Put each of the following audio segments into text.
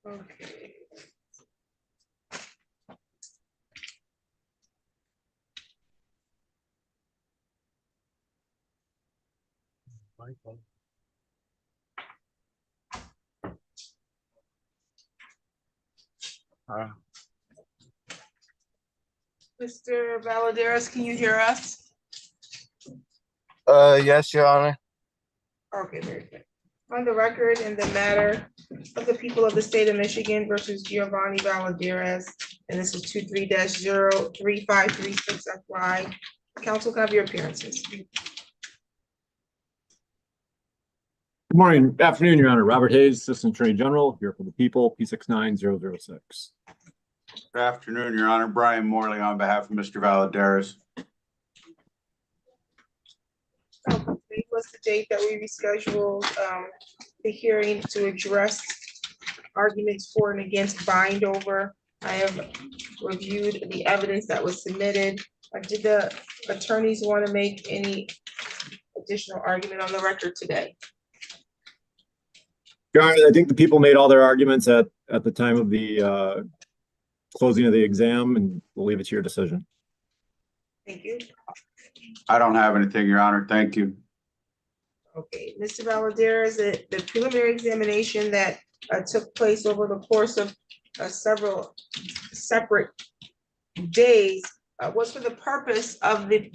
Okay. Mr. Valadares, can you hear us? Yes, Your Honor. Okay, very good. On the record, in the matter of the people of the state of Michigan versus Giovanni Valadares, and this is 23-03536 FY. Council, can I have your appearances? Good morning, afternoon, Your Honor. Robert Hayes, Assistant Attorney General, here for the people, P69006. Good afternoon, Your Honor. Brian Morley on behalf of Mr. Valadares. What's the date that we rescheduled the hearing to address arguments for and against bind over? I have reviewed the evidence that was submitted. Did the attorneys want to make any additional argument on the record today? Your Honor, I think the people made all their arguments at the time of the closing of the exam, and we'll leave it to your decision. Thank you. I don't have anything, Your Honor. Thank you. Okay, Mr. Valadares, the preliminary examination that took place over the course of several separate days was for the purpose of the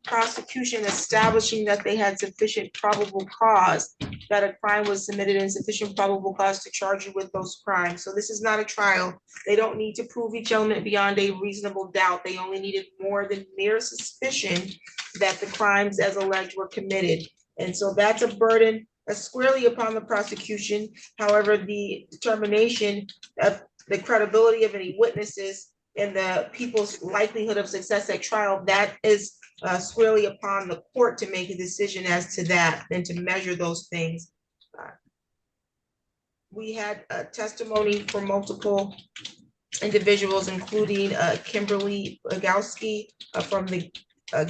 prosecution establishing that they had sufficient probable cause, that a crime was committed and sufficient probable cause to charge you with those crimes. So this is not a trial. They don't need to prove each element beyond a reasonable doubt. They only needed more than mere suspicion that the crimes as alleged were committed. And so that's a burden squarely upon the prosecution. However, the determination of the credibility of any witnesses and the people's likelihood of success at trial, that is squarely upon the court to make a decision as to that and to measure those things. We had testimony from multiple individuals, including Kimberly Bagowski from the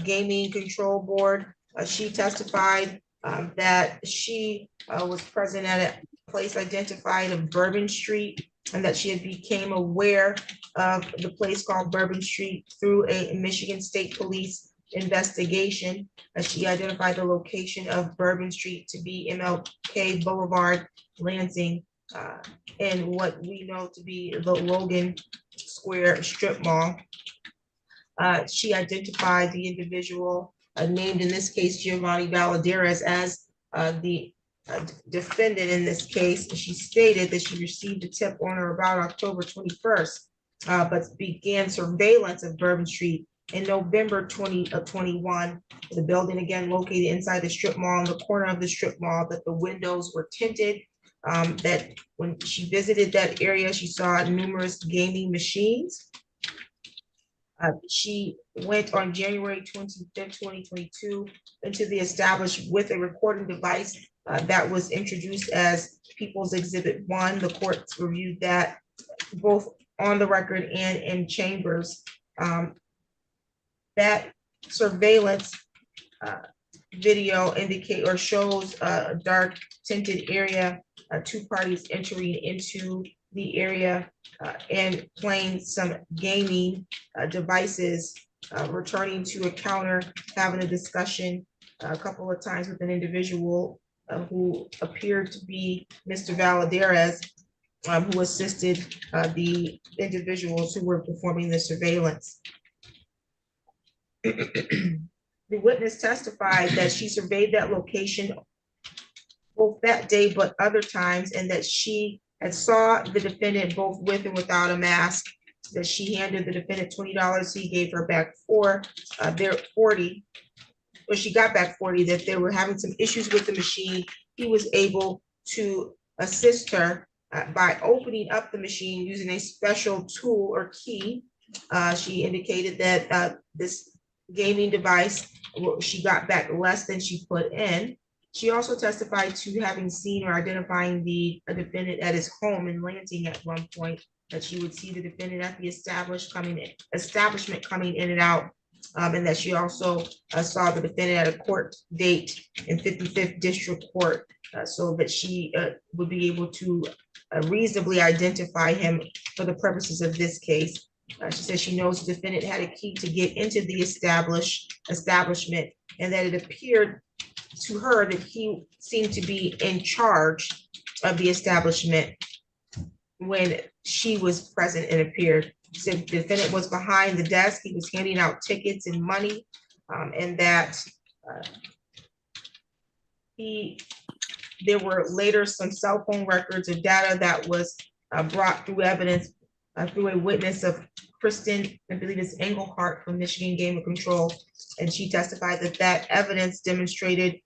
Gaming Control Board. She testified that she was present at a place identified of Bourbon Street, and that she had became aware of the place called Bourbon Street through a Michigan State Police investigation. She identified the location of Bourbon Street to be MLK Boulevard, Lansing, in what we know to be the Logan Square strip mall. She identified the individual named in this case Giovanni Valadares as the defendant in this case. She stated that she received a tip on or about October 21st, but began surveillance of Bourbon Street in November 2021. The building, again located inside the strip mall, in the corner of the strip mall, that the windows were tinted, that when she visited that area, she saw numerous gaming machines. She went on January 25th, 2022 into the establishment with a recording device that was introduced as People's Exhibit 1. The courts reviewed that both on the record and in chambers. That surveillance video indicate or shows a dark tinted area, two parties entering into the area and playing some gaming devices, returning to a counter, having a discussion a couple of times with an individual who appeared to be Mr. Valadares, who assisted the individuals who were performing the surveillance. The witness testified that she surveyed that location both that day but other times, and that she had saw the defendant both with and without a mask, that she handed the defendant $20. He gave her back their 40, or she got back 40, that they were having some issues with the machine. He was able to assist her by opening up the machine using a special tool or key. She indicated that this gaming device, she got back less than she put in. She also testified to having seen or identifying the defendant at his home in Lansing at one point, that she would see the defendant at the establishment coming in and out, and that she also saw the defendant at a court date in 55th District Court, so that she would be able to reasonably identify him for the purposes of this case. She says she knows the defendant had a key to get into the establishment, and that it appeared to her that he seemed to be in charge of the establishment when she was present and appeared. She said the defendant was behind the desk. He was handing out tickets and money, and that there were later some cell phone records of data that was brought through evidence through a witness of Kristen, I believe it's Engelhardt from Michigan Game of Control, and she testified that that evidence demonstrated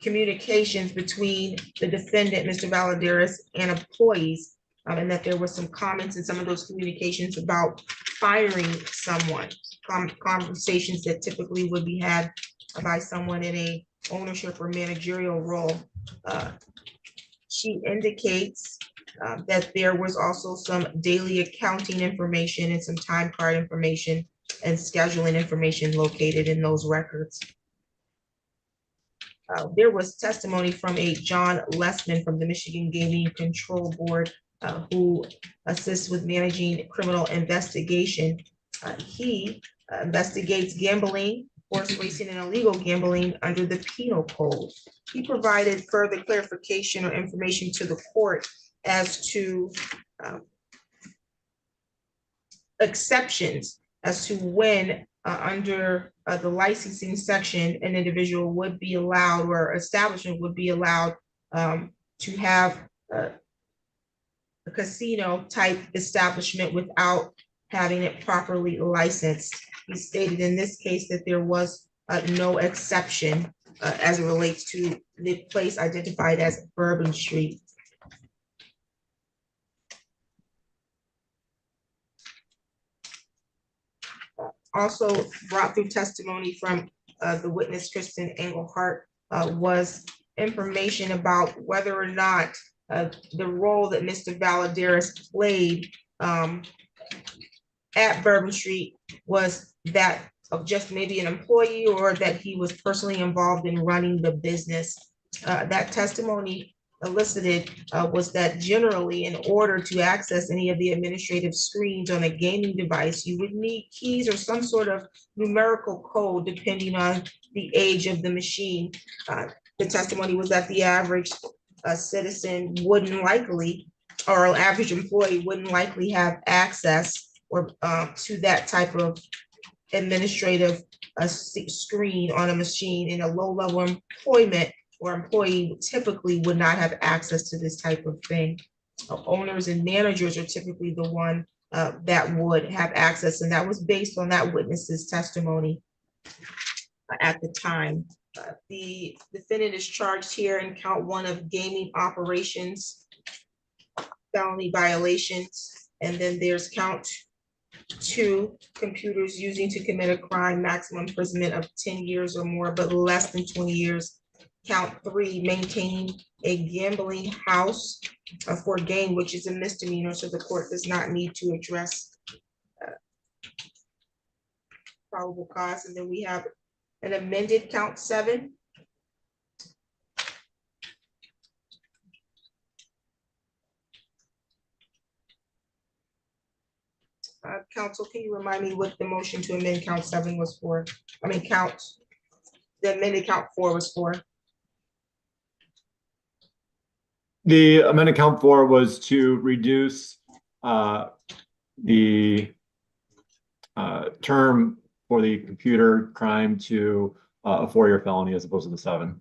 communications between the defendant, Mr. Valadares, and employees, and that there were some comments in some of those communications about firing someone, conversations that typically would be had by someone in a ownership or managerial role. She indicates that there was also some daily accounting information and some time card information and scheduling information located in those records. There was testimony from a John Lessman from the Michigan Gaming Control Board, who assists with managing criminal investigation. He investigates gambling, horse racing, and illegal gambling under the penal code. He provided further clarification or information to the court as to exceptions as to when under the licensing section, an individual would be allowed or establishment would be allowed to have a casino type establishment without having it properly licensed. He stated in this case that there was no exception as it relates to the place identified as Bourbon Street. Also brought through testimony from the witness, Kristen Engelhardt, was information about whether or not the role that Mr. Valadares played at Bourbon Street was that of just maybe an employee, or that he was personally involved in running the business. That testimony elicited was that generally, in order to access any of the administrative screens on a gaming device, you would need keys or some sort of numerical code depending on the age of the machine. The testimony was that the average citizen wouldn't likely, or an average employee wouldn't likely have access or to that type of administrative screen on a machine. In a low-level employment or employee typically would not have access to this type of thing. Owners and managers are typically the one that would have access, and that was based on that witness's testimony at the time. The defendant is charged here in count 1 of gaming operations, felony violations, and then there's count 2, computers using to commit a crime, maximum imprisonment of 10 years or more, but less than 20 years. Count 3, maintaining a gambling house for gain, which is a misdemeanor, so the court does not need to address probable cause. And then we have an amended count 7. Counsel, can you remind me what the motion to amend count 7 was for? I mean, the amended count 4 was for? The amended count 4 was to reduce the term for the computer crime to a 4-year felony as opposed to the 7.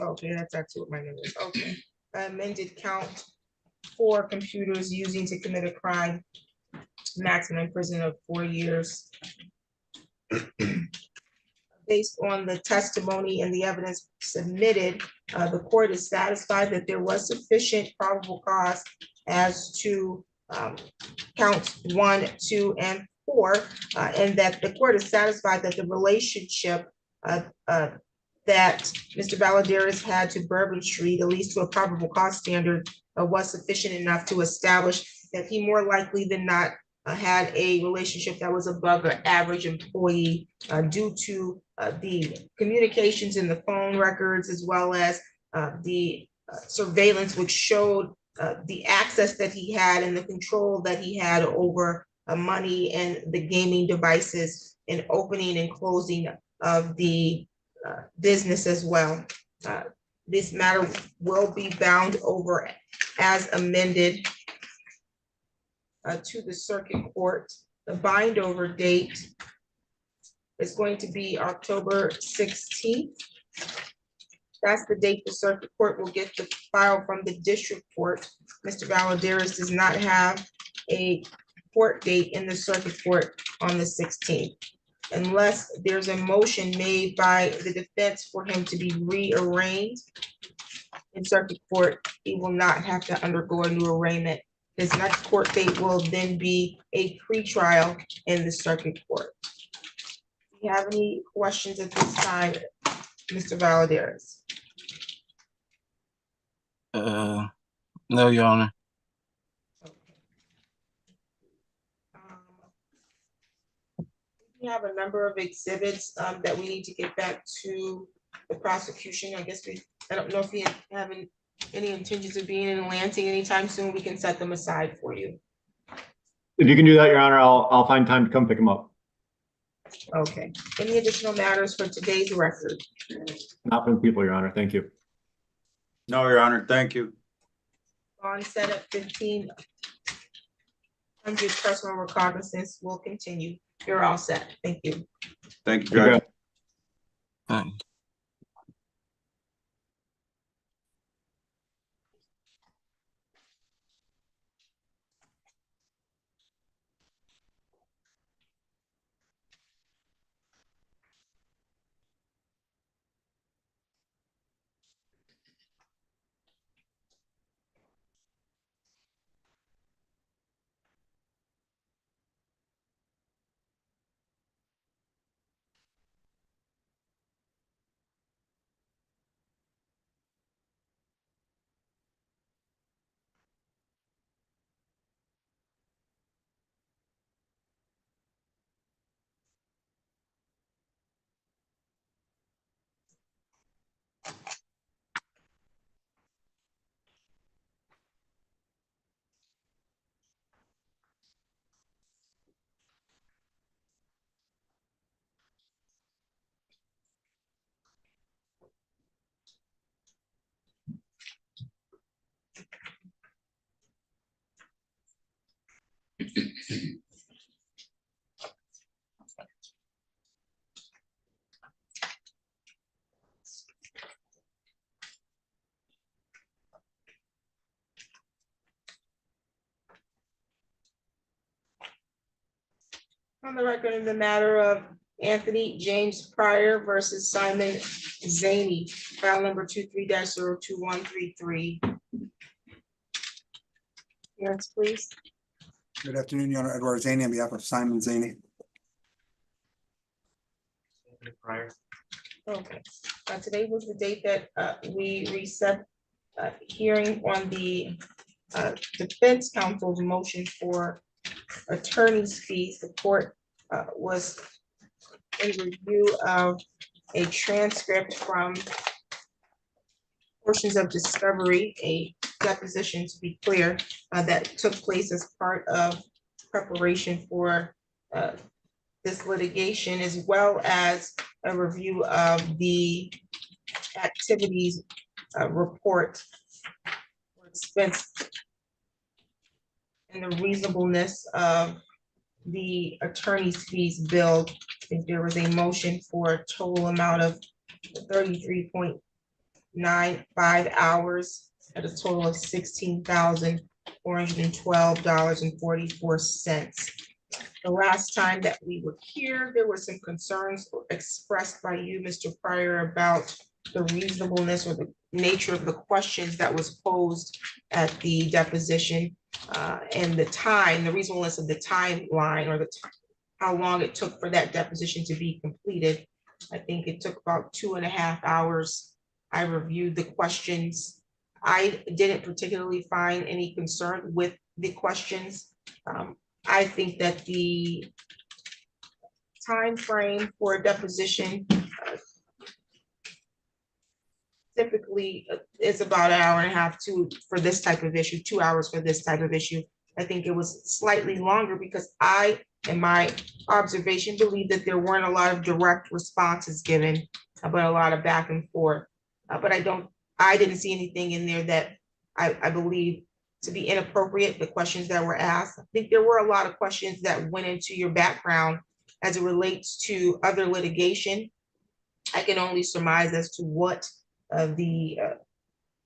Okay, that's actually what my number is. Okay. Amended count 4, computers using to commit a crime, maximum imprisonment of 4 years. Based on the testimony and the evidence submitted, the court is satisfied that there was sufficient probable cause as to counts 1, 2, and 4, and that the court is satisfied that the relationship that Mr. Valadares had to Bourbon Street, at least to a probable cause standard, was sufficient enough to establish that he more likely than not had a relationship that was above an average employee due to the communications in the phone records, as well as the surveillance, which showed the access that he had and the control that he had over money and the gaming devices and opening and closing of the business as well. This matter will be bound over as amended to the circuit court. The bind over date is going to be October 16th. That's the date the circuit court will get the file from the district court. Mr. Valadares does not have a court date in the circuit court on the 16th. Unless there's a motion made by the defense for him to be rearranged in circuit court, he will not have to undergo a new arraignment. His next court date will then be a pretrial in the circuit court. Do you have any questions at this time, Mr. Valadares? No, Your Honor. We have a number of exhibits that we need to get back to the prosecution. I don't know if you have any intentions of being in Lansing anytime soon. We can set them aside for you. If you can do that, Your Honor, I'll find time to come pick them up. Okay. Any additional matters for today's record? Not from people, Your Honor. Thank you. No, Your Honor, thank you. On set at 1500 personal recognizance will continue. You're all set. Thank you. Thank you, Judge. On the record in the matter of Anthony James Pryor versus Simon Zaney, file number 23-02133. Yes, please. Good afternoon, Your Honor. Edward Zaney on behalf of Simon Zaney. Okay, today was the date that we reset hearing on the defense counsel's motion for attorney's fees. The court was in review of a transcript from portions of discovery, a deposition to be clear, that took place as part of preparation for this litigation, as well as a review of the activities report for expense and the reasonableness of the attorney's fees billed. I think there was a motion for a total amount of 33.95 hours at a total of $16,412.44. The last time that we were here, there were some concerns expressed by you, Mr. Pryor, about the reasonableness or the nature of the questions that was posed at the deposition, and the reasonableness of the timeline, or how long it took for that deposition to be completed. I think it took about 2.5 hours. I reviewed the questions. I didn't particularly find any concern with the questions. I think that the time frame for a deposition typically is about an hour and a half for this type of issue, 2 hours for this type of issue. I think it was slightly longer because in my observation, believe that there weren't a lot of direct responses given, but a lot of back and forth. But I didn't see anything in there that I believe to be inappropriate, the questions that were asked. I think there were a lot of questions that went into your background as it relates to other litigation. I can only surmise as to what the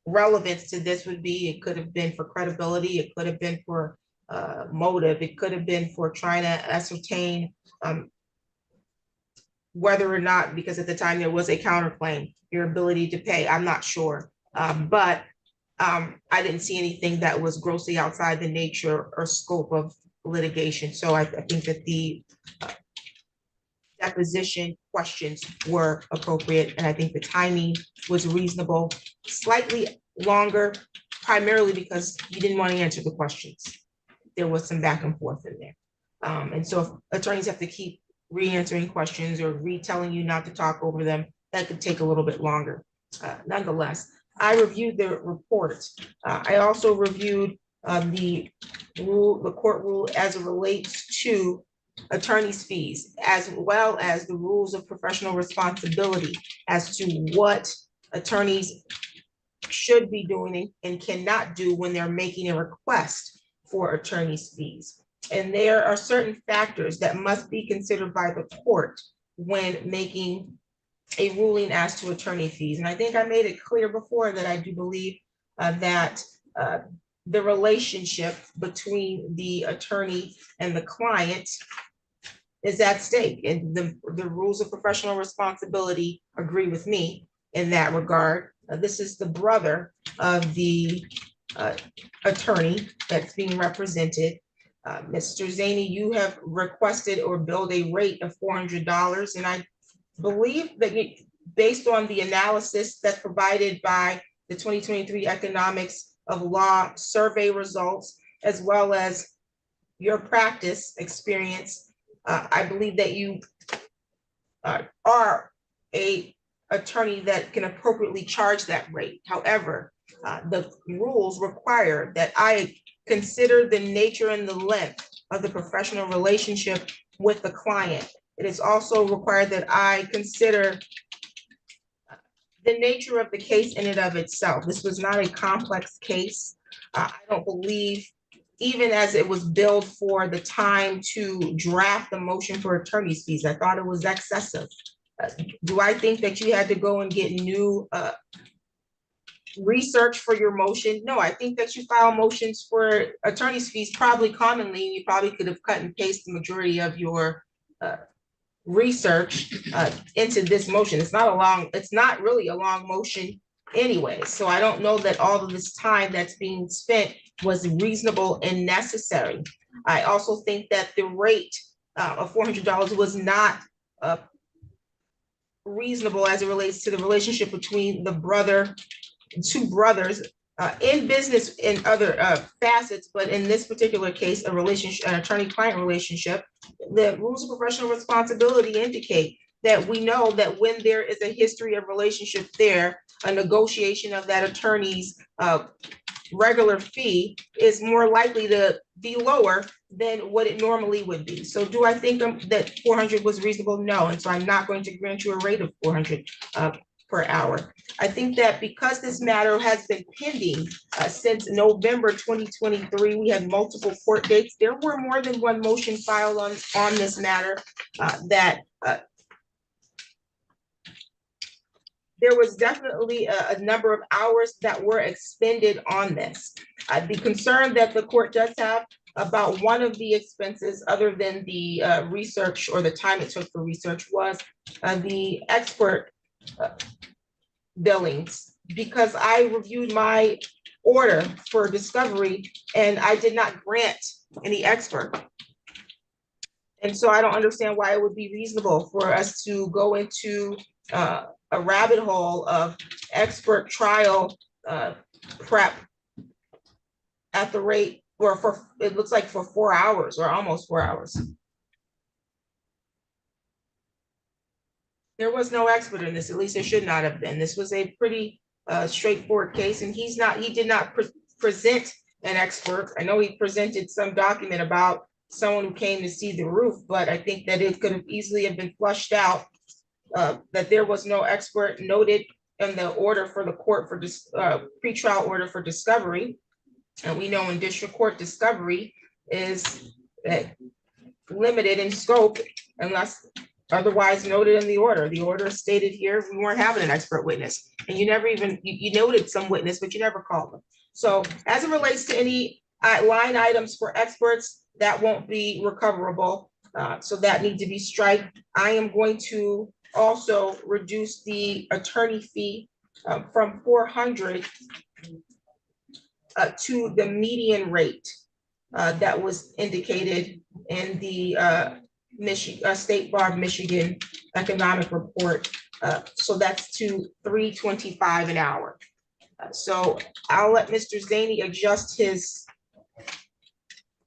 relevance to this would be. It could have been for credibility. It could have been for motive. It could have been for trying to ascertain whether or not, because at the time there was a counterclaim, your ability to pay. I'm not sure. But I didn't see anything that was grossly outside the nature or scope of litigation. So I think that the deposition questions were appropriate, and I think the timing was reasonable, slightly longer, primarily because you didn't want to answer the questions. There was some back and forth in there. And so if attorneys have to keep re-answering questions or retelling you not to talk over them, that could take a little bit longer. Nonetheless, I reviewed the report. I also reviewed the court rule as it relates to attorney's fees, as well as the rules of professional responsibility as to what attorneys should be doing and cannot do when they're making a request for attorney's fees. And there are certain factors that must be considered by the court when making a ruling as to attorney fees. And I think I made it clear before that I do believe that the relationship between the attorney and the client is at stake. And the rules of professional responsibility agree with me in that regard. This is the brother of the attorney that's being represented. Mr. Zaney, you have requested or billed a rate of $400, and I believe that based on the analysis that's provided by the 2023 Economics of Law survey results, as well as your practice experience, I believe that you are a attorney that can appropriately charge that rate. However, the rules require that I consider the nature and the length of the professional relationship with the client. It is also required that I consider the nature of the case in and of itself. This was not a complex case. I don't believe, even as it was billed for the time to draft the motion for attorney's fees, I thought it was excessive. Do I think that you had to go and get new research for your motion? No, I think that you file motions for attorney's fees probably commonly. You probably could have cut and pasted the majority of your research into this motion. It's not really a long motion anyway. So I don't know that all of this time that's being spent was reasonable and necessary. I also think that the rate of $400 was not reasonable as it relates to the relationship between the two brothers in business in other facets, but in this particular case, an attorney-client relationship. The rules of professional responsibility indicate that we know that when there is a history of relationship there, a negotiation of that attorney's regular fee is more likely to be lower than what it normally would be. So do I think that 400 was reasonable? No. And so I'm not going to grant you a rate of 400 per hour. I think that because this matter has been pending since November 2023, we had multiple court dates. There were more than one motion filed on this matter there was definitely a number of hours that were expended on this. The concern that the court does have about one of the expenses, other than the research or the time it took for research, was the expert billings, because I reviewed my order for discovery and I did not grant any expert. And so I don't understand why it would be reasonable for us to go into a rabbit hole of expert trial prep at the rate, or for, it looks like for 4 hours or almost 4 hours. There was no expert in this, at least it should not have been. This was a pretty straightforward case, and he did not present an expert. I know he presented some document about someone who came to see the roof, but I think that it could have easily have been flushed out that there was no expert noted in the order for the court for this pretrial order for discovery. And we know in district court, discovery is limited in scope unless otherwise noted in the order. The order stated here, we weren't having an expert witness. And you never even, you noted some witness, but you never called them. So as it relates to any line items for experts, that won't be recoverable. So that need to be striked. I am going to also reduce the attorney fee from 400 to the median rate that was indicated in the State Bar of Michigan economic report. So that's to $3.25 an hour. So I'll let Mr. Zaney adjust his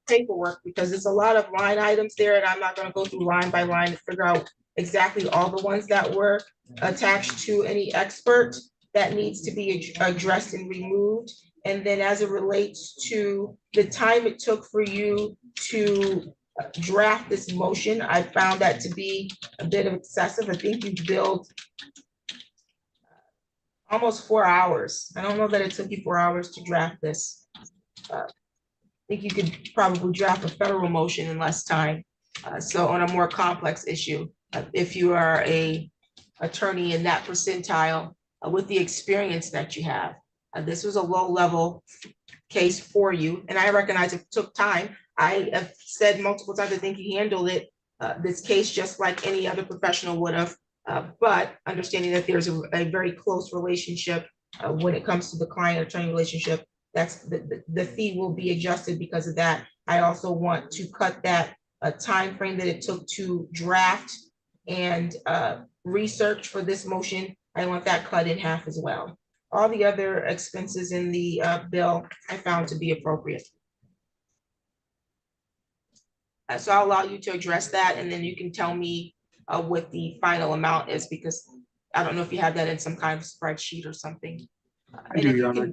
paperwork because there's a lot of line items there, and I'm not going to go through line by line to figure out exactly all the ones that were attached to any expert that needs to be addressed and removed. And then as it relates to the time it took for you to draft this motion, I found that to be a bit of excessive. I think you billed almost 4 hours. I don't know that it took you 4 hours to draft this. I think you could probably draft a federal motion in less time. So on a more complex issue, if you are a attorney in that percentile with the experience that you have. This was a low-level case for you, and I recognize it took time. I have said multiple times, I think he handled it, this case just like any other professional would have, but understanding that there's a very close relationship when it comes to the client-attorney relationship, that's the fee will be adjusted because of that. I also want to cut that time frame that it took to draft and research for this motion. I want that cut in half as well. All the other expenses in the bill I found to be appropriate. So I'll allow you to address that, and then you can tell me what the final amount is, because I don't know if you have that in some kind of spreadsheet or something. I do, Your Honor.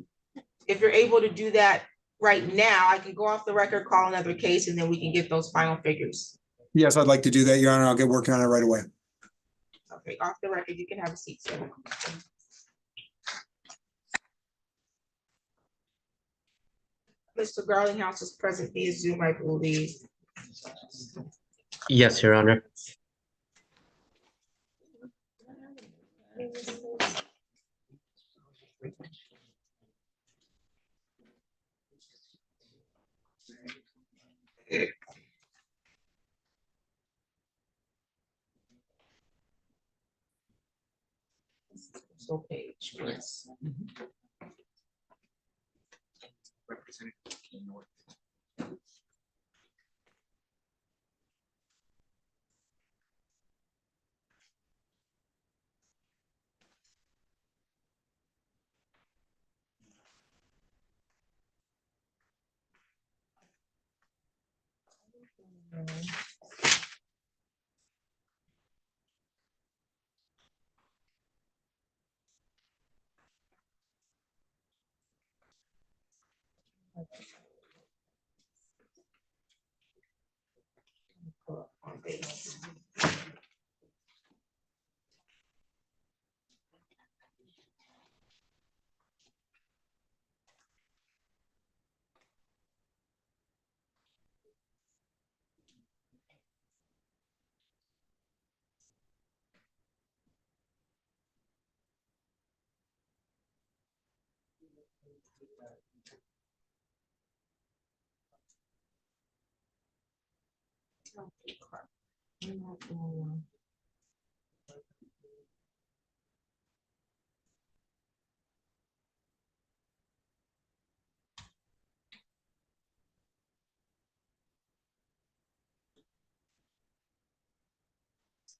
If you're able to do that right now, I can go off the record, call another case, and then we can get those final figures. Yes, I'd like to do that, Your Honor. I'll get working on it right away. Okay, off the record, you can have a seat, sir. Mr. Garlinghouse is present via Zoom, I believe. Yes, Your Honor. So page, yes.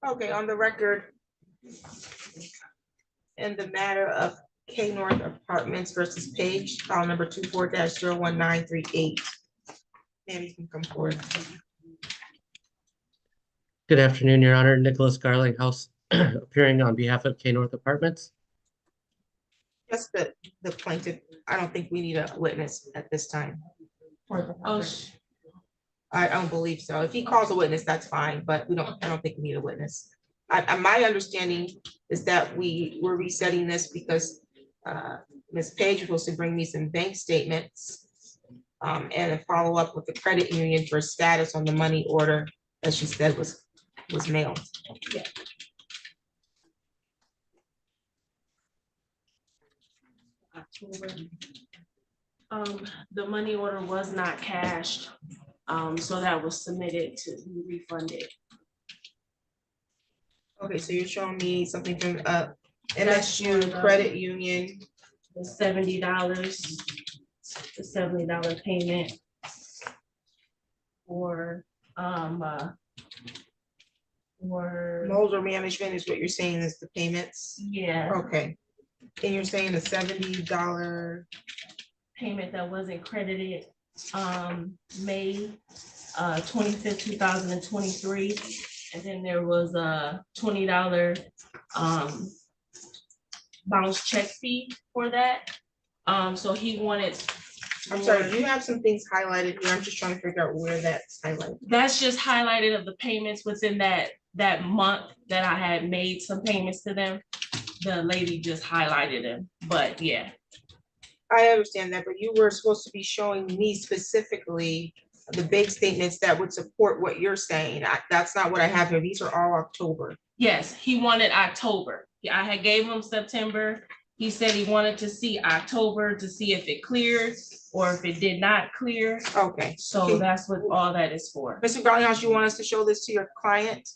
Okay, on the record, in the matter of K North Apartments versus Page, file number 24-01938. Maybe you can come forward. Good afternoon, Your Honor. Nicholas Garlinghouse appearing on behalf of K North Apartments. Just the plaintiff. I don't think we need a witness at this time. Oh, I don't believe so. If he calls a witness, that's fine, but I don't think we need a witness. My understanding is that we're resetting this because Ms. Page was supposed to bring me some bank statements and a follow-up with the credit union for status on the money order, as she said was mailed. October. The money order was not cashed, so that was submitted to be refunded. Okay, so you're showing me something from That's MSU for the- Credit Union. The $70, the $70 payment for Molder management is what you're saying is the payments? yeah, Okay. And you're saying a $70, payment that wasn't credited, May 25th, 2023. And then there was a $20 bounce check fee for that. So he wanted. I'm sorry, do you have some things highlighted here? I'm just trying to figure out where that's highlighted. That's just highlighted of the payments within that month that I had made some payments to them. The lady just highlighted them, but yeah. I understand that, but you were supposed to be showing me specifically the bank statements that would support what you're saying. That's not what I have here. These are all October. Yes, he wanted October. I had gave him September. He said he wanted to see October to see if it cleared or if it did not clear. Okay. So that's what all that is for. Mr. Garlinghouse, you want us to show this to your client?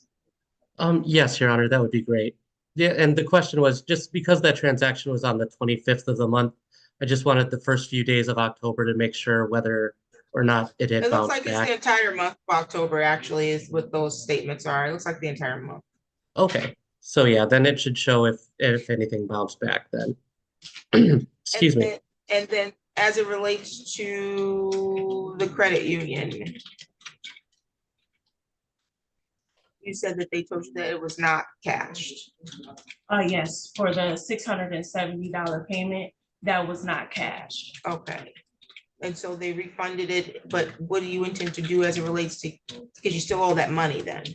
Yes, Your Honor, that would be great. Yeah, and the question was just because that transaction was on the 25th of the month, I just wanted the first few days of October to make sure whether or not it had It looks bounced like it's the back. entire month of October actually is what those statements are. It looks like the entire month. Okay, so yeah, then it should show if anything bounced back then. Excuse me. And then as it relates to the credit union, you said that they told you that it was not cashed. Yes, for the $670 payment, that was not cashed. Okay. And so they refunded it, but what do you intend to do as it relates to, because you still owe that money then?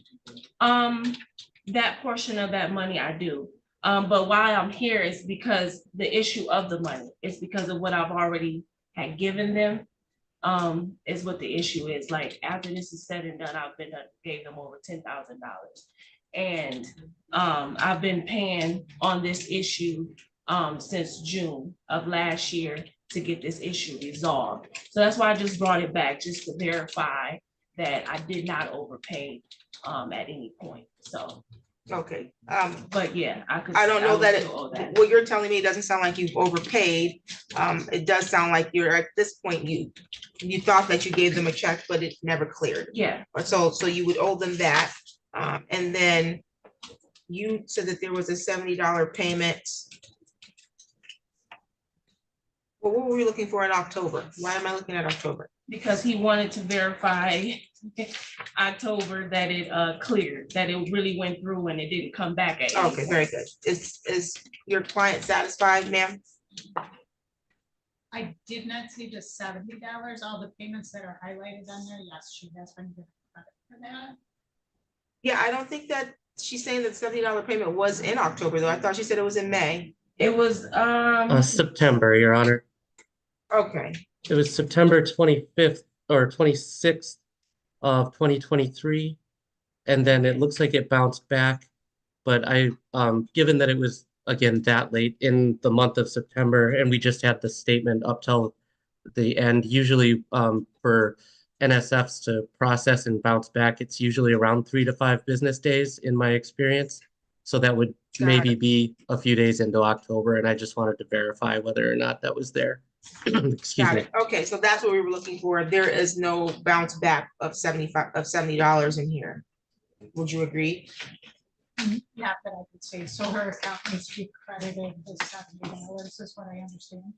That portion of that money I do. But why I'm here is because the issue of the money is because of what I've already had given them. Is what the issue is. Like after this is said and done, gave them over $10,000. And I've been paying on this issue since June of last year to get this issue resolved. So that's why I just brought it back, just to verify that I did not overpay at any point. So, Okay. but yeah, I don't know that that. what you're telling me, it doesn't sound like you've overpaid. It does sound like you're at this point, you thought that you gave them a check, but it never cleared. Yeah, So you would owe them that. And then you said that there was a $70 payment. Well, what were we looking for in October? Why am I looking at October? because he wanted to verify October that it cleared, that it really went through and it didn't come back at any Okay, point. very good. Is your client satisfied, ma'am? I did not see the $70, all the payments that are highlighted on there, yes, she has been given credit for that. Yeah, I don't think that she's saying that $70 payment was in October, though. I thought she said it was in May. It was September, Your Honor. Okay, It was September 25th or 26th of 2023. And then it looks like it bounced back. But given that it was, again, that late in the month of September, and we just had the statement up till the end, usually for NSFs to process and bounce back, it's usually around 3 to 5 business days in my experience. So that would Got maybe it. be a few days into October, and I just wanted to verify whether or not that was there. Excuse got me. it. Okay, so that's what we were looking for. There is no bounce back of $70 in here. Would you agree? Not that I could say, so her account needs to be credited the $70, is what I understand.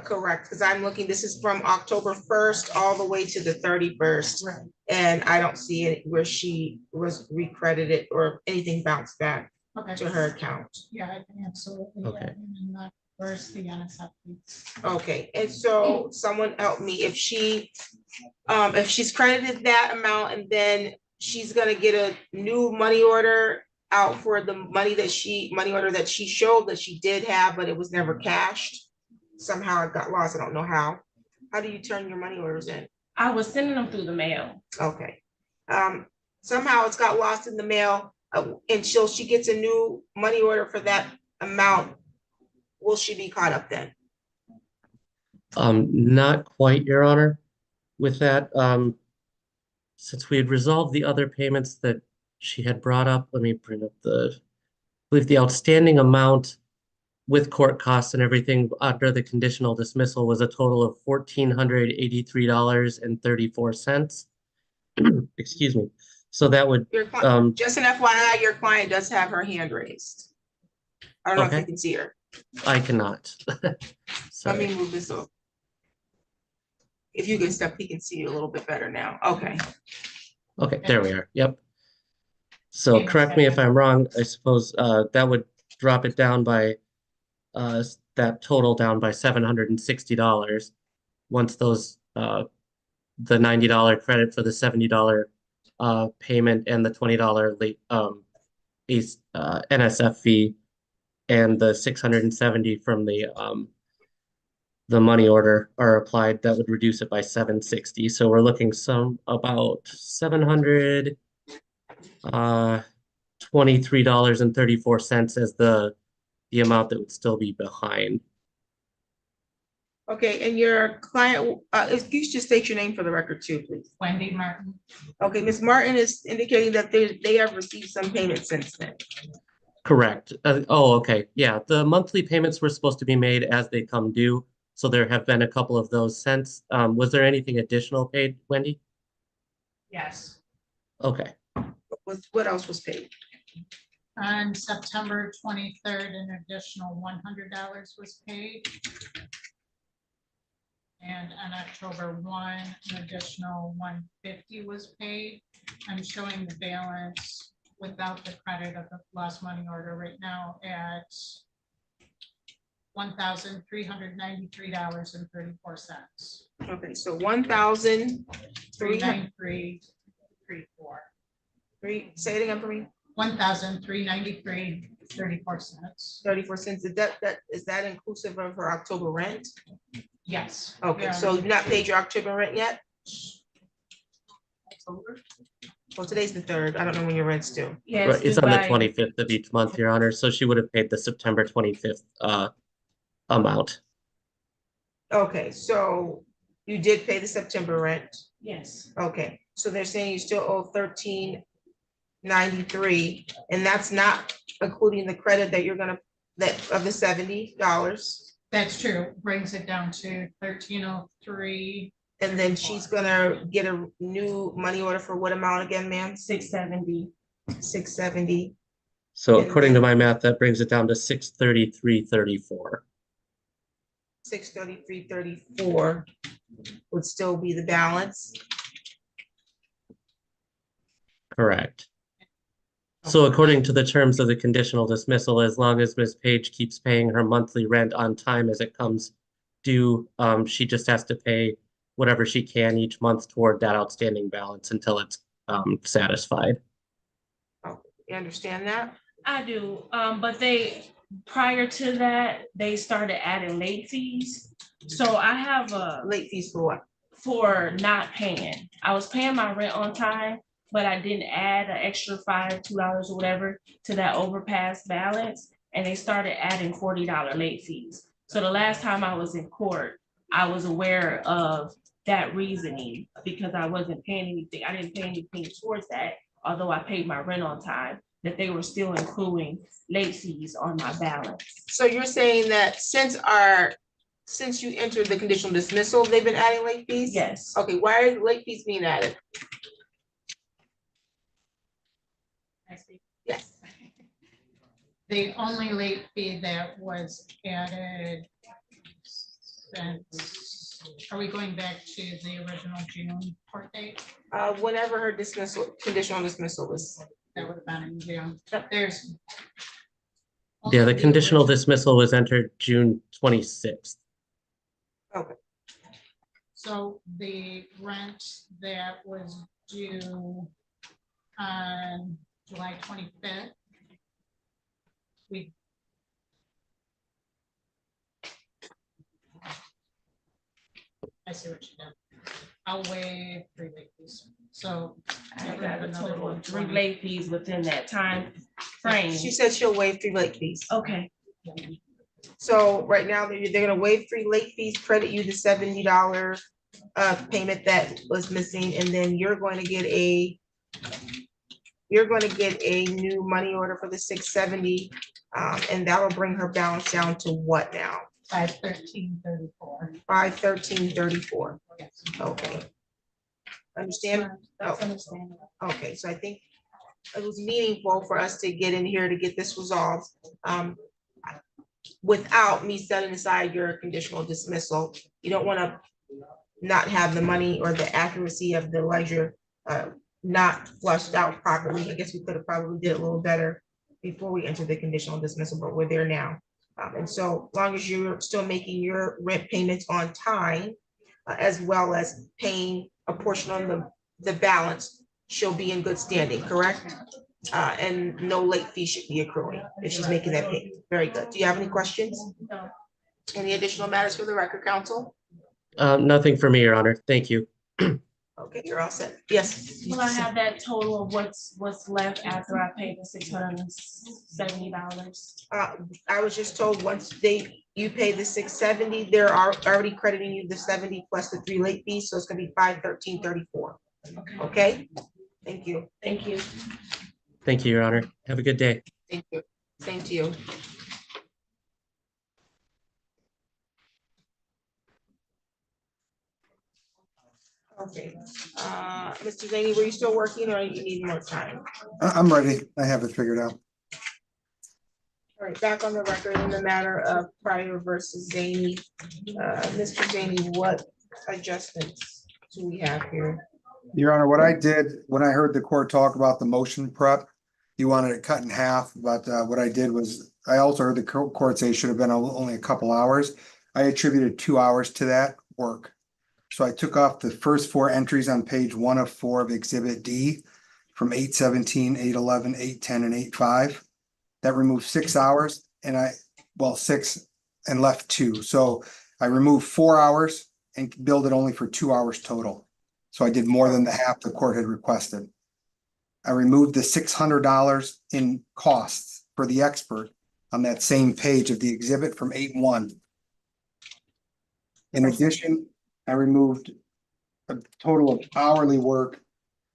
Correct, because I'm looking, this is from October 1st all the way to the 31st. Right. And I don't see it where she was recredited or anything bounced back Okay, to her account. yeah, I can absolutely. Okay. add in that Where's the NSF? Okay, and so someone help me, if she's credited that amount and then she's gonna get a new money order out for the money order that she showed that she did have, but it was never cashed. Somehow it got lost, I don't know how. How do you turn your money orders in? I was sending them through the mail. Okay. Somehow it's got lost in the mail, until she gets a new money order for that amount. Will she be caught up then? Not quite, Your Honor. With that, since we had resolved the other payments that she had brought up, let me bring up I believe the outstanding amount with court costs and everything under the conditional dismissal was a total of $1,483.34. Excuse me. So that would, Your client, just an FYI, your client does have her hand raised. I don't know if you Okay. can see her. I cannot. Let Sorry. me move this up. If you can step, he can see you a little bit better now. Okay. Okay, there we are. Yep. So correct me if I'm wrong. I suppose that would drop it down by that total down by $760 once those the $90 credit for the $70 payment and the $20 late NSF fee and the $670 from the money order are applied, that would reduce it by $760. So we're looking about $723.34 as the amount that would still be behind. Okay, and your client, excuse, just state your name for the record too, please. Wendy Martin. Okay, Ms. Martin is indicating that they have received some payment since then. Correct. Oh, okay. Yeah, the monthly payments were supposed to be made as they come due. So there have been a couple of those since. Was there anything additional paid, Wendy? Yes. Okay. What else was paid? On September 23rd, an additional $100 was paid. And on October 1, an additional $150 was paid. I'm showing the balance without the credit of the last money order right now at $1,393.34. Okay, so 1,000. 393.34. Say it again for me. $1,393.34. 34 cents. Is that inclusive of her October rent? Yes. Okay, Yeah. so you've not paid your October rent yet? October? Well, today's the 3rd. I don't know when your rent's due. Yeah, Right, it's on the due by- 25th of each month, Your Honor. So she would have paid the September 25th amount. Okay, so you did pay the September rent. Yes, Okay, so they're saying you still owe $13.93, and that's not including the credit that you're gonna, that of the $70. That's true. Brings it down to 1303. And then she's gonna get a new money order for what amount again, ma'am? 670. 670. So And according to then- my math, that brings it down to 633.34. 633.34 would still be the balance. Correct. So according to the terms of the conditional dismissal, as long as Ms. Page keeps paying her monthly rent on time as it comes due, she just has to pay whatever she can each month toward that outstanding balance until it's satisfied. You understand that? I do, but prior to that, they started adding late fees. So I have Late fees for what? for not paying. I was paying my rent on time, but I didn't add an extra $2 or whatever to that overpass balance. And they started adding $40 late fees. So the last time I was in court, I was aware of that reasoning because I wasn't paying anything. I didn't pay anything towards that, although I paid my rent on time, that they were still including late fees on my balance. So you're saying that since you entered the conditional dismissal, they've been adding late fees? Yes. Okay, why are late fees being added? I see. Yes. The only late fee that was added since, are we going back to the original June court date? Whenever her conditional dismissal was. That would have been in June. There's Yeah, Only the conditional original. dismissal was entered June 26th. So the rent that was due on July 25th. I see what you did. I'll waive 3 late fees. So I get rid got of a another total of 3 120. late fees within that time frame. She said she'll waive 3 late fees. Okay, So right now, they're gonna waive 3 late fees, credit you the $70 payment that was missing, and then you're going to get a new money order for the 670, and that'll bring her balance down to what now? 513.34. 513.34. Yes. Okay. Understand? that's understandable. Okay, so I think it was meaningful for us to get in here to get this resolved. Without me setting aside your conditional dismissal, you don't want to not have the money or the accuracy of the ledger not flushed out properly. I guess we could have probably did a little better before we entered the conditional dismissal, but we're there now. And so long as you're still making your rent payments on time, as well as paying a portion on the balance, she'll be in good standing, correct? And no late fee should be accruing if she's making that payment. Very good. Do you have any questions? No. Any additional matters for the record, counsel? Nothing for me, Your Honor. Thank you. Okay, you're all set. Yes. Will I have that total of what's left after I pay the $670? I was just told once you pay the 670, they're already crediting you the 70 plus the 3 late fees, so it's gonna be 513.34. Okay, thank you. Thank you. Thank you, Your Honor. Have a good day. Thank you. Same to you. Okay, Mr. Zaney, were you still working or you need more time? I'm ready. I have it figured out. All right, back on the record in the matter of Pryor versus Zaney. Mr. Zaney, what adjustments do we have here? Your Honor, what I did, when I heard the court talk about the motion prep, you wanted it cut in half, but what I did was, I also heard the court say it should have been only a couple hours. I attributed 2 hours to that work. So I took off the first 4 entries on page 1 of 4 of Exhibit D from 8:17, 8:11, 8:10, and 8:5. That removed 6 hours and 6 and left 2. So I removed 4 hours and billed it only for 2 hours total. So I did more than the half the court had requested. I removed the $600 in costs for the expert on that same page of the exhibit from 8:1. In addition, I removed a total of hourly work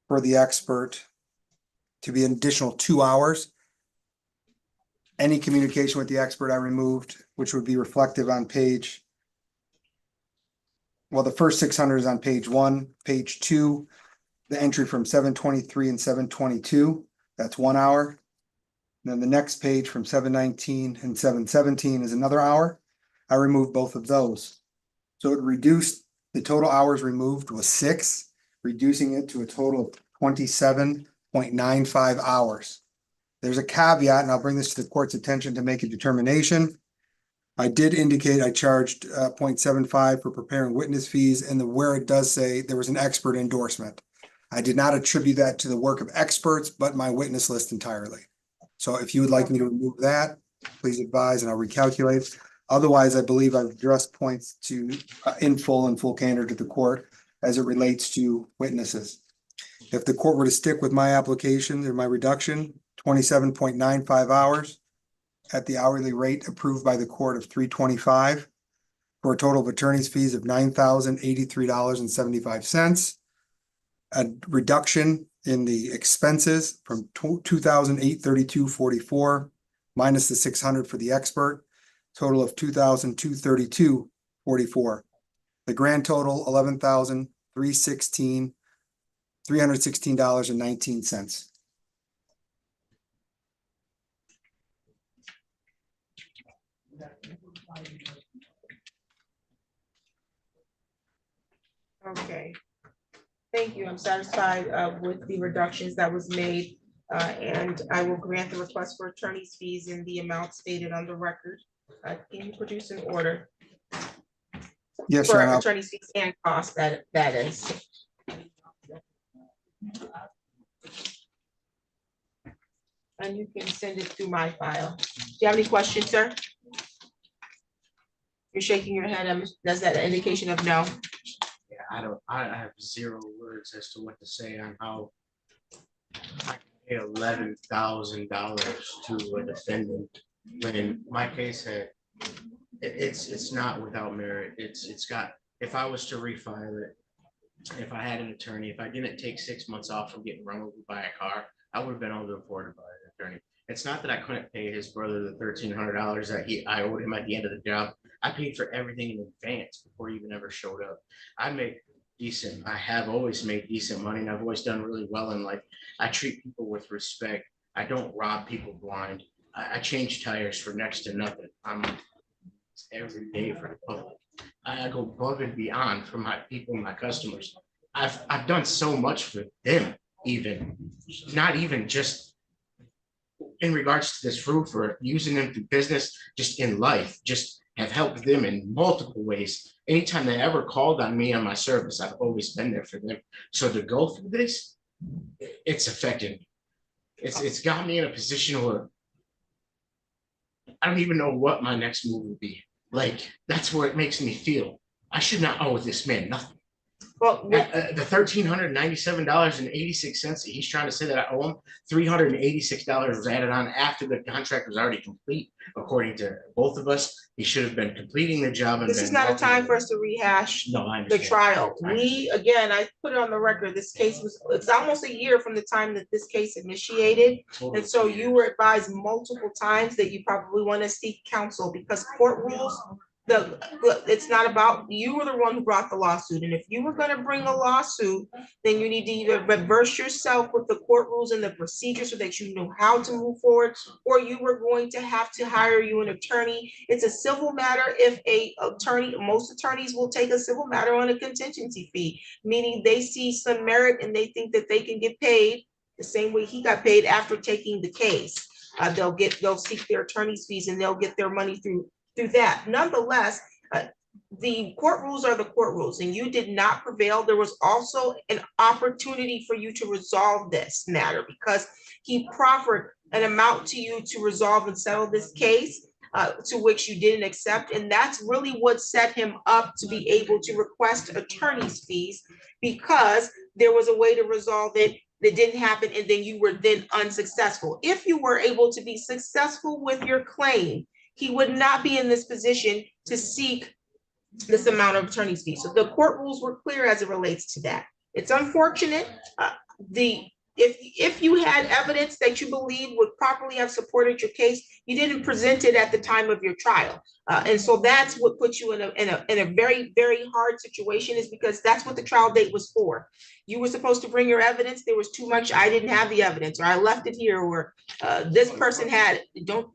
for the expert to be an additional 2 hours. Any communication with the expert I removed, which would be reflective on page. Well, the first 600 is on page 1, page 2, the entry from 7:23 and 7:22, that's 1 hour. Then the next page from 7:19 and 7:17 is another hour. I removed both of those. So it reduced, the total hours removed was 6, reducing it to a total of 27.95 hours. There's a caveat, and I'll bring this to the court's attention to make a determination. I did indicate I charged 0.75 for preparing witness fees, and where it does say there was an expert endorsement. I did not attribute that to the work of experts, but my witness list entirely. So if you would like me to remove that, please advise and I'll recalculate. Otherwise, I believe I've addressed points to in full candor to the court as it relates to witnesses. If the court were to stick with my application or my reduction, 27.95 hours at the hourly rate approved by the court of $325 for a total of attorney's fees of $9,083.75. A reduction in the expenses from $2,832.44 minus the $600 for the expert, total of $2,232.44. The grand total $316.19. Okay. Thank you. I'm satisfied with the reductions that was made. And I will grant the request for attorney's fees in the amount stated on the record. Can you produce an order Yes, for Your Honor. attorney's fees and costs that is? And you can send it through my file. Do you have any questions, sir? You're shaking your head. Does that an indication of no? Yeah, I have zero words as to what to say on how I can pay $11,000 to a defendant when my case had, it's not without merit. It's got, if I was to refile it, if I had an attorney, if I didn't take 6 months off from getting run over by a car, I would have been able to afford it by an attorney. It's not that I couldn't pay his brother the $1,300 that I owed him at the end of the job. I paid for everything in advance before he even ever showed up. I make decent, I have always made decent money, and I've always done really well in life. I treat people with respect. I don't rob people blind. I change tires for next to nothing. I'm every day for the public. I go above and beyond for my people, my customers. I've done so much for them, even not even just in regards to this roof or using them through business, just in life, just have helped them in multiple ways. Anytime they ever called on me on my service, I've always been there for them. So to go through this, it's affected me. It's got me in a position where I don't even know what my next move would be. Like, that's where it makes me feel. I should not owe this man nothing. Well, The $1,397.86 that he's trying to say that I owe him, $386 was added on after the contract was already complete. According to both of us, he should have been completing the job. And this is not a time for us to rehash No, I the understand. trial. Again, I put it on the record, this case it's almost a year from the time that this case initiated. And so you were advised multiple times that you probably want to seek counsel because court rules, it's not about, you were the one who brought the lawsuit. And if you were going to bring a lawsuit, then you need to either reverse yourself with the court rules and the procedures so that you know how to move forward, or you were going to have to hire you an attorney. It's a civil matter. If most attorneys will take a civil matter on a contingency fee, meaning they see some merit and they think that they can get paid the same way he got paid after taking the case. They'll seek their attorney's fees and they'll get their money through that. Nonetheless, the court rules are the court rules, and you did not prevail. There was also an opportunity for you to resolve this matter because he proffered an amount to you to resolve and settle this case, to which you didn't accept. And that's really what set him up to be able to request attorney's fees, because there was a way to resolve it that didn't happen, and then you were then unsuccessful. If you were able to be successful with your claim, he would not be in this position to seek this amount of attorney's fees. So the court rules were clear as it relates to that. It's unfortunate. If you had evidence that you believe would properly have supported your case, you didn't present it at the time of your trial. And so that's what put you in a very, very hard situation, is because that's what the trial date was for. You were supposed to bring your evidence. There was too much. I didn't have the evidence, or I left it here, or this person had it.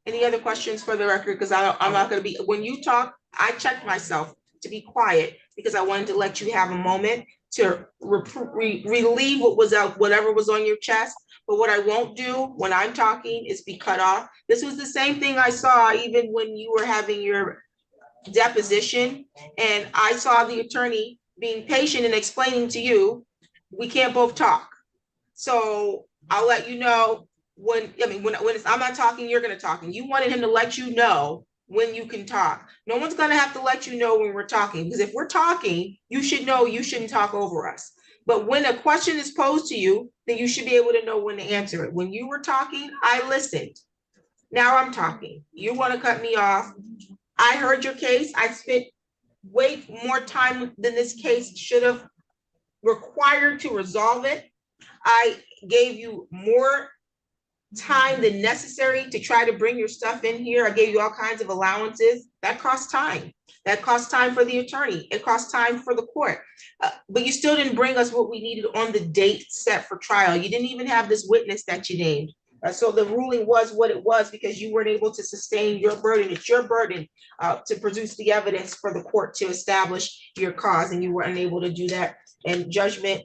Any other questions for the record? Because I'm not going to be, when you talk, I checked myself to be quiet because I wanted to let you have a moment to relieve what was out, whatever was on your chest. But what I won't do when I'm talking is be cut off. This was the same thing I saw even when you were having your deposition, and I saw the attorney being patient and explaining to you, we can't both talk. So I'll let you know when I'm not talking, you're going to talk, and you wanted him to let you know when you can talk. No one's going to have to let you know when we're talking, because if we're talking, you should know you shouldn't talk over us. But when a question is posed to you, then you should be able to know when to answer it. When you were talking, I listened. Now I'm talking. You want to cut me off. I heard your case. I spent way more time than this case should have required to resolve it. I gave you more time than necessary to try to bring your stuff in here. I gave you all kinds of allowances. That costs time. That costs time for the attorney. It costs time for the court. But you still didn't bring us what we needed on the date set for trial. You didn't even have this witness that you named. So the ruling was what it was because you weren't able to sustain your burden. It's your burden to produce the evidence for the court to establish your cause, and you were unable to do that. And judgment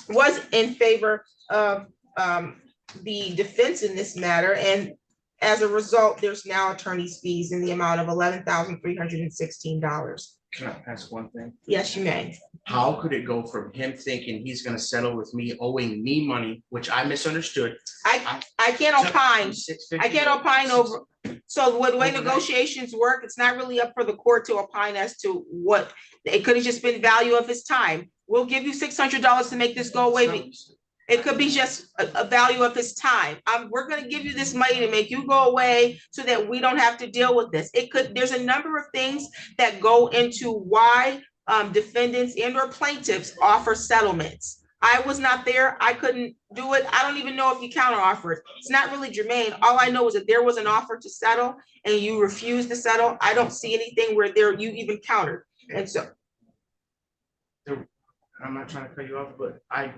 was in favor of the defense in this matter, and as a result, there's now attorney's fees in the amount of $11,316. Can I ask one thing? Yes, you may. How could it go from him thinking he's gonna settle with me owing me money, which I misunderstood? I can't opine. I can't opine over. So the way Overnight. negotiations work, it's not really up for the court to opine as to what, it could have just been value of his time. We'll give you $600 to make this go away. It could be just a value of his time. We're gonna give you this money to make you go away so that we don't have to deal with this. There's a number of things that go into why defendants and or plaintiffs offer settlements. I was not there. I couldn't do it. I don't even know if you counter offered. It's not really germane. All I know is that there was an offer to settle and you refused to settle. I don't see anything where you even countered. And so. I'm not trying to cut you off, but I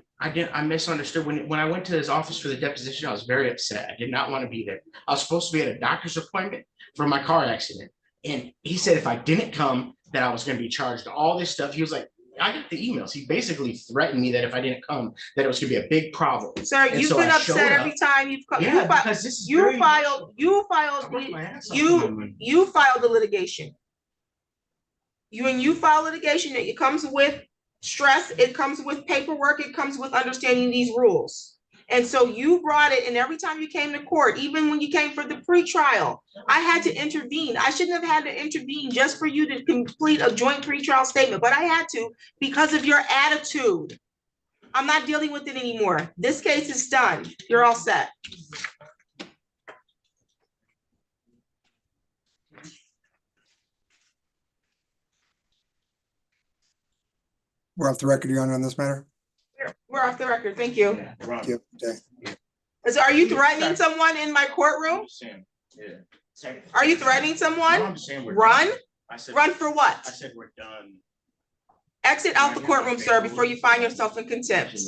misunderstood. When I went to his office for the deposition, I was very upset. I did not want to be there. I was supposed to be at a doctor's appointment for my car accident. And he said if I didn't come, that I was going to be charged all this stuff. He was like, I got the emails. He basically threatened me that if I didn't come, that it was going to be a big problem. Sir, you've been upset every time you've come. Yeah, because this is You filed the litigation. When you file litigation, it comes with stress, it comes with paperwork, it comes with understanding these rules. And so you brought it, and every time you came to court, even when you came for the pre-trial, I had to intervene. I shouldn't have had to intervene just for you to complete a joint pre-trial statement, but I had to because of your attitude. I'm not dealing with it anymore. This case is done. You're all set. We're off the record, Your Honor, on this matter. We're off the record. Thank you. Thank you. Okay. Are you threatening someone in my courtroom? Are you threatening someone? Run? Run for what? I said we're done. Exit out the courtroom, sir, before you find yourself in contempt.